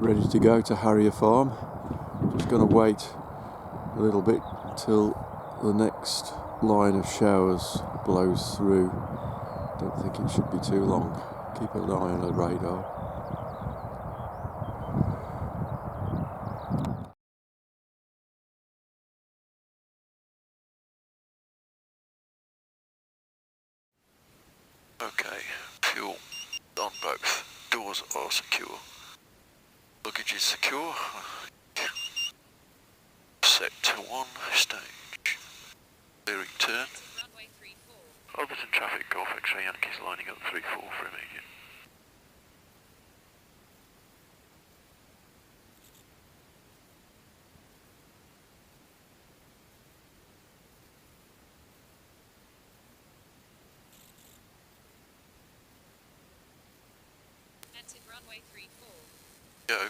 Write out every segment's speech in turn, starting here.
ready to go to Harrier Farm. Just going to wait a little bit till the next line of showers blows through. Don't think it should be too long. Keep an eye on the radar. Okay, fuel on both. Doors are secure. Luggage is secure. Set to 1 stage. Clearing turn. Overton traffic, Golf X-ray Yankees lining up 3-4 for immediate. Entered runway 34. Go.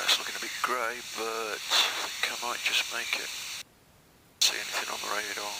It's looking a bit grey, but I think I might just make it. See anything on the radar?